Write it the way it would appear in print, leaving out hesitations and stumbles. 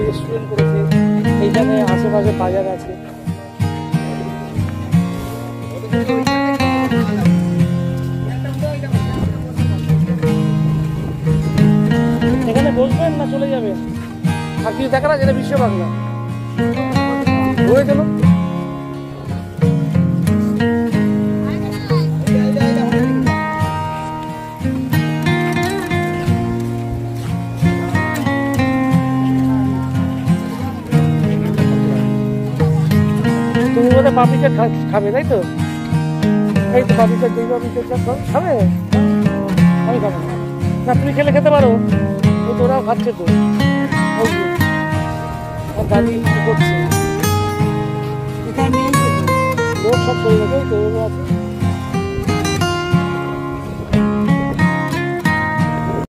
Restaurant করেছে, এইখানে আশেপাশে বাজার আছে। এখানে বসবেন না চলে যাবেন? আর কিছু দেখা না, যেটা বিশ্ব বাংলা হয়ে গেল। তুমি বোধহয় পাপড়ি চাট খাবে, তাই তো? এই তো পাপড়ি চাট, দুই পাপড়ি চাট খাবে। আমি খাবো না, তুমি খেলে খেতে পারো, ও তোরাও খাচ্ছে তো। দাদি কি করছে? লোক সব চলে গেছে, তো আছে।